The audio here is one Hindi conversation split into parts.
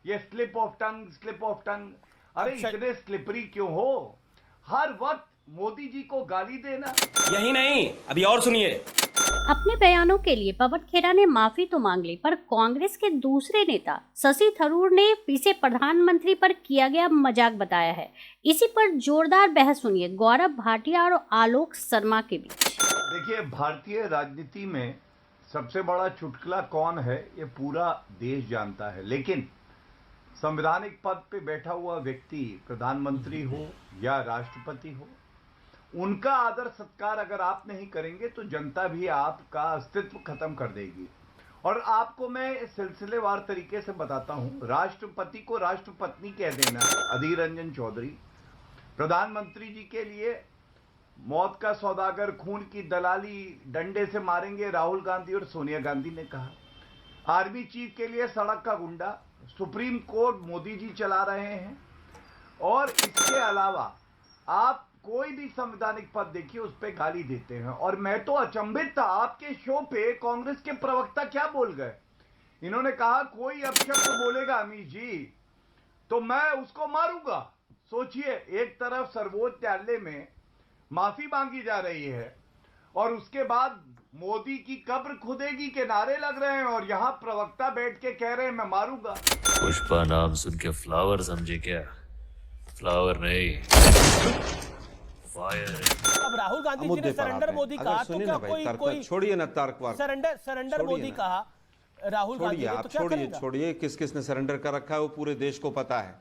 ये स्लिप ऑफ टंग। अरे इतने स्लिपरी क्यों हो? हर वक्त मोदी जी को गाली देना। यही नहीं, अभी और सुनिए। अपने बयानों के लिए पवन खेड़ा ने माफी तो मांग ली, पर कांग्रेस के दूसरे नेता शशि थरूर ने इसे प्रधानमंत्री पर किया गया मजाक बताया है। इसी पर जोरदार बहस सुनिए गौरव भाटिया और आलोक शर्मा के बीच। देखिए, भारतीय राजनीति में सबसे बड़ा चुटकुला कौन है ये पूरा देश जानता है, लेकिन संवैधानिक पद पे बैठा हुआ व्यक्ति प्रधानमंत्री हो या राष्ट्रपति हो, उनका आदर सत्कार अगर आप नहीं करेंगे तो जनता भी आपका अस्तित्व खत्म कर देगी। और आपको मैं सिलसिलेवार तरीके से बताता हूं। राष्ट्रपति को राष्ट्रपत्नी कह देना अधीर रंजन चौधरी, प्रधानमंत्री जी के लिए मौत का सौदागर, खून की दलाली डंडे से मारेंगे राहुल गांधी और सोनिया गांधी ने कहा। आर्मी चीफ के लिए सड़क का गुंडा, सुप्रीम कोर्ट मोदी जी चला रहे हैं। और इसके अलावा आप कोई भी संवैधानिक पद देखिए उस पर गाली देते हैं। और मैं तो अचंभित था, आपके शो पे कांग्रेस के प्रवक्ता क्या बोल गए। इन्होंने कहा कोई अपशब्द बोलेगा अमित जी तो मैं उसको मारूंगा। सोचिए, एक तरफ सर्वोच्च न्यायालय में माफी मांगी जा रही है और उसके बाद मोदी की कब्र खुदेगी के नारे लग रहे हैं, और यहां प्रवक्ता बैठ के कह रहे हैं मैं मारूंगा। पुष्पा नाम सुन के फ्लावर समझे क्या? फ्लावर नहीं, फायर। अब राहुल गांधी जी ने सरेंडर मोदी कहा तो क्या कोई छोड़िए ना तर्कवार, सरेंडर मोदी कहा राहुल गांधी ने, तो क्या करेगा? छोड़िए किस किस ने सरेंडर कर रखा है वो पूरे देश को पता है।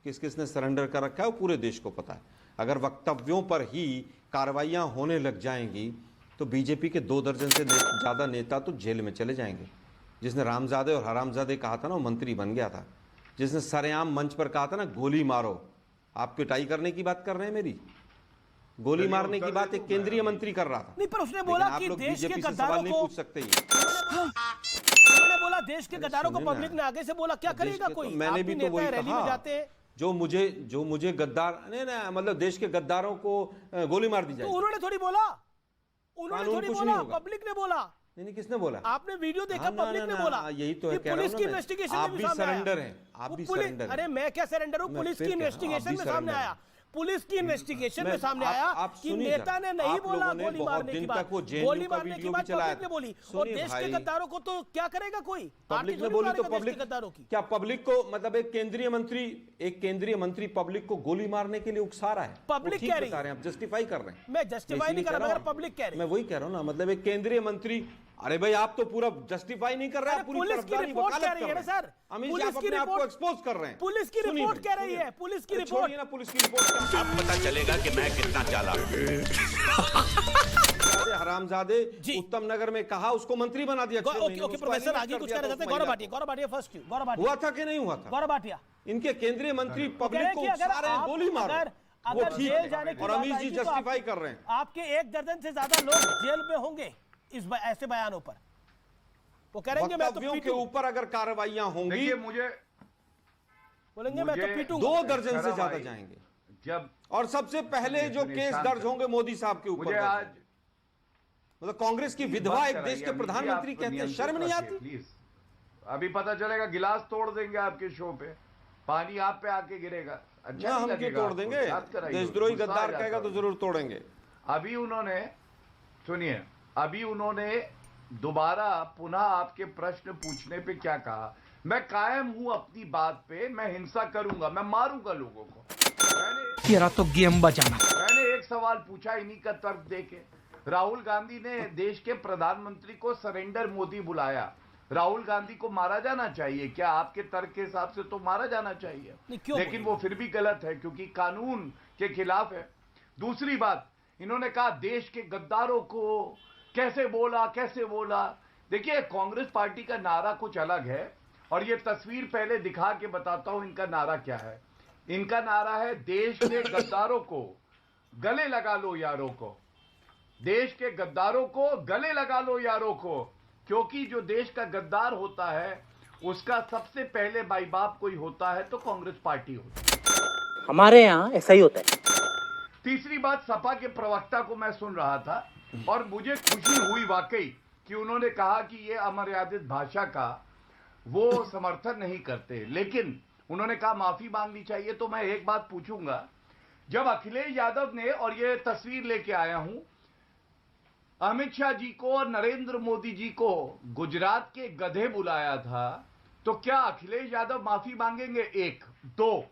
किस किस ने सरेंडर कर रखा है वो पूरे देश को पता है। अगर वक्तव्यों पर ही कार्रवाइयां होने लग जाएंगी तो बीजेपी के 2 दर्जन से ज्यादा नेता तो जेल में चले जाएंगे। जिसने रामजादे और हरामजादे कहा था ना वो मंत्री बन गया था। जिसने सरेआम मंच पर कहा था ना गोली मारो, आप पिटाई करने की बात कर रहे हैं मेरी, गोली मारने की बात एक केंद्रीय मंत्री कर रहा था। नहीं, पर उसने बोला कि देश के गद्दारों को पूछ सकते ही। उन्होंने बोला देश के गद्दारों को पब्लिक ने आगे से बोला, क्या करेगा कोई? मैंने भी तो वही रैली में जाते हैं, जो मुझे गद्दार नहीं मतलब देश के गद्दारों को गोली मार दी जाए, तो उन्होंने थोड़ी बोला, पब्लिक ने बोला। नहीं, किसने बोला? आपने वीडियो देखा? पब्लिक ने बोला। यही तो है, पुलिस की इन्वेस्टिगेशन में आप भी सरेंडर हैं, आप भी सरेंडर। अरे मैं क्या सरेंडर हूं? पुलिस की इन्वेस्टिगेशन में सामने आया, पुलिस की इन्वेस्टिगेशन में सामने आया कि नेता ने नहीं बोला गोली मारने की बात, गोली मारने की बात पब्लिक ने बोली। और देश के गद्दारों को तो क्या करेगा कोई? पब्लिक ने बोली तो पब्लिक गद्दारों की क्या? पब्लिक को मतलब एक केंद्रीय मंत्री पब्लिक को गोली मारने के लिए उकसा रहा है। पब्लिक कह रही है, आप जस्टिफाई कर रहे हैं। मैं जस्टिफाई नहीं कर रहा, मगर पब्लिक कह रही है। मैं वही कह रहा हूं ना, मतलब एक केंद्रीय मंत्री। अरे भाई आप तो पूरा जस्टिफाई नहीं कर रहे हैं, पूरी पुलिस की रिपोर्ट कह रही है ना सर, अमित जी आप अपने आप को एक्सपोज कर रहे हैं। पुलिस की रिपोर्ट कह रही है, पुलिस की रिपोर्ट। छोड़िए ना पुलिस की रिपोर्ट, अब पता चलेगा कि मैं कितना चालाक हूं। हरामजादे उत्तम नगर में कहा उसको मंत्री बना दिया। ओके प्रोफेसर आगे कुछ कह रहे थे। गौरव भाटिया फर्स्ट, गौरव भाटिया हुआ था कि नहीं हुआ था? गौरव भाटिया, इनके केंद्रीय मंत्री पब्लिक को उकसा रहे हैं गोली मारो, अगर जेल जाने की और अमित जी जस्टिफाई कर रहे हैं। आपके 1 दर्जन से ज्यादा लोग जेल में होंगे इस ऐसे बयानों पर। वो करेंगे मैं तो के ऊपर अगर कार्रवाइयां होंगी, मुझे बोलेंगे मैं तो पीटूंगा। 2 दर्जन से ज्यादा जाएंगे जब, और सबसे पहले जो केस दर्ज होंगे मोदी साहब के ऊपर। आज मतलब कांग्रेस की विधवा एक देश के प्रधानमंत्री कहते हैं, शर्म नहीं आती? प्लीज, अभी पता चलेगा गिलास तोड़ देंगे आपके शो पे, पानी आप पे आके गिरेगा। अच्छा, हम क्यों तोड़ देंगे? देशद्रोही गद्दार कहेगा तो जरूर तोड़ेंगे। अभी उन्होंने, सुनिए, अभी उन्होंने दोबारा पुनः आपके प्रश्न पूछने पे क्या कहा? मैं कायम हूं अपनी बात पे, मैं हिंसा करूंगा, मैं मारूंगा लोगों को। तेरा तो गेम बचाना। मैंने एक सवाल पूछा इन्हीं का तर्क देके। राहुल गांधी ने देश के प्रधानमंत्री को सरेंडर मोदी बुलाया। राहुल गांधी को मारा जाना चाहिए क्या? आपके तर्क के हिसाब से तो मारा जाना चाहिए, लेकिन वो फिर भी गलत है क्योंकि कानून के खिलाफ है। दूसरी बात, इन्होंने कहा देश के गद्दारों को कैसे बोला। देखिए, कांग्रेस पार्टी का नारा कुछ अलग है, और ये तस्वीर पहले दिखा के बताता हूं इनका नारा क्या है। इनका नारा है देश के गद्दारों को गले लगा लो यारों को। देश के गद्दारों को गले लगा लो यारों को, क्योंकि जो देश का गद्दार होता है उसका सबसे पहले माई बाप कोई होता है तो कांग्रेस पार्टी होती है। हमारे यहाँ ऐसा ही होता है। तीसरी बात, सपा के प्रवक्ता को मैं सुन रहा था और मुझे खुशी हुई वाकई कि उन्होंने कहा कि ये अमर्यादित भाषा का वो समर्थन नहीं करते, लेकिन उन्होंने कहा माफी मांगनी चाहिए। तो मैं एक बात पूछूंगा, जब अखिलेश यादव ने, और ये तस्वीर लेके आया हूं, अमित शाह जी को और नरेंद्र मोदी जी को गुजरात के गधे बुलाया था, तो क्या अखिलेश यादव माफी मांगेंगे? एक। दो,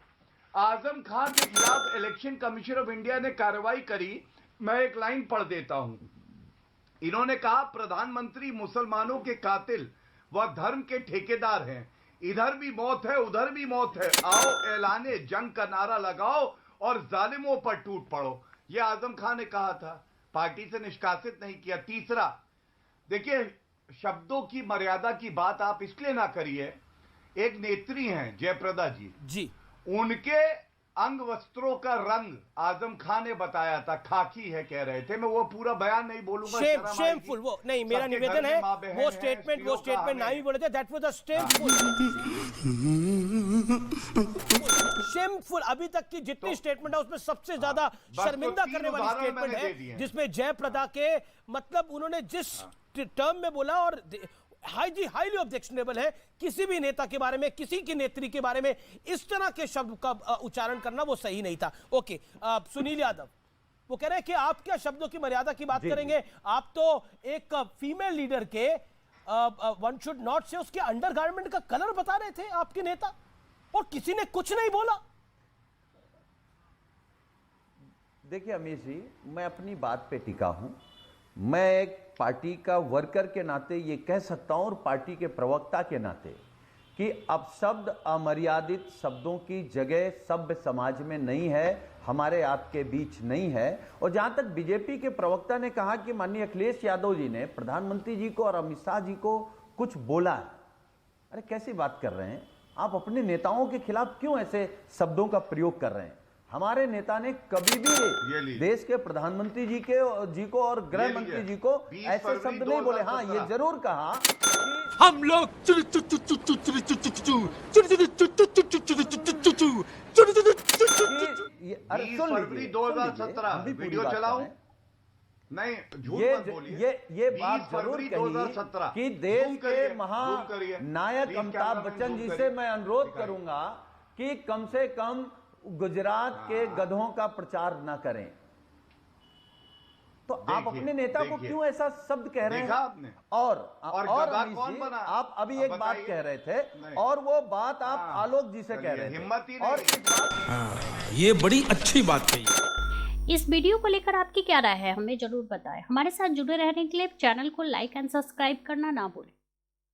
आजम खान के खिलाफ इलेक्शन कमीशन ऑफ इंडिया ने कार्रवाई करी। मैं एक लाइन पढ़ देता हूं। इन्होंने कहा प्रधानमंत्री मुसलमानों के कातिल व धर्म के ठेकेदार हैं, इधर भी मौत है उधर भी मौत है, आओ ऐलाने जंग का नारा लगाओ और जालिमों पर टूट पड़ो। यह आजम खान ने कहा था, पार्टी से निष्कासित नहीं किया। तीसरा, देखिए शब्दों की मर्यादा की बात आप इसलिए ना करिए, एक नेत्री हैं जयप्रदा जी, उनके अंग वस्त्रों का रंग आजम खान ने बताया था खाकी है, कह रहे थे। मैं वो पूरा बयान नहीं बोलूंगा, शेमफुल। वो नहीं, मेरा निवेदन है वो स्टेटमेंट ना ही बोले थे, दैट वाज अ शेमफुल। अभी तक की जितनी स्टेटमेंट है उसमें सबसे ज्यादा शर्मिंदा करने वाली स्टेटमेंट है, जिसमें जयप्रदा के मतलब उन्होंने जिस टर्म में बोला, और हाईली ऑब्जेक्शनेबल है किसी भी नेता के बारे में, किसी की नेत्री के बारे में इस तरह के शब्द का उच्चारण करना वो सही नहीं था। ओके, सुनील यादव वो कह रहे हैं कि आप क्या शब्दों की मर्यादा की बात करेंगे? आप तो एक फीमेल लीडर के वन शुड नॉट से उसके अंडरगारमेंट का कलर बता रहे थे आपके नेता, और किसी ने कुछ नहीं बोला। देखिए अमीर जी, मैं अपनी बात पे टिका हूं। मैं एक पार्टी का वर्कर के नाते ये कह सकता हूं, और पार्टी के प्रवक्ता के नाते, कि अब शब्द अमर्यादित शब्दों की जगह सभ्य समाज में नहीं है, हमारे आपके बीच नहीं है। और जहां तक बीजेपी के प्रवक्ता ने कहा कि माननीय अखिलेश यादव जी ने प्रधानमंत्री जी को और अमित शाह जी को कुछ बोला है, अरे कैसी बात कर रहे हैं आप? अपने नेताओं के खिलाफ क्यों ऐसे शब्दों का प्रयोग कर रहे हैं? हमारे नेता ने कभी भी देश के प्रधानमंत्री जी को और गृह मंत्री जी को ऐसे शब्द नहीं बोले। हाँ, ये जरूर कहा कि हम लोग 2017 वीडियो चलाओ, नहीं झूठ मत बोलिए। ये बात जरूर कही कि देश के महानायक अमिताभ बच्चन जी से मैं अनुरोध करूंगा कि कम से कम गुजरात के गधों का प्रचार ना करें। तो आप अपने नेता को क्यों ऐसा शब्द कह रहे हैं? आपने और कौन बना? आप अभी एक बात कह रहे थे, और वो बात आप आलोक जी से कह रहे थे, हिम्मत ही और ये बड़ी अच्छी बात कही। इस वीडियो को लेकर आपकी क्या राय है, हमें जरूर बताएं। हमारे साथ जुड़े रहने के लिए चैनल को लाइक एंड सब्सक्राइब करना ना भूलें।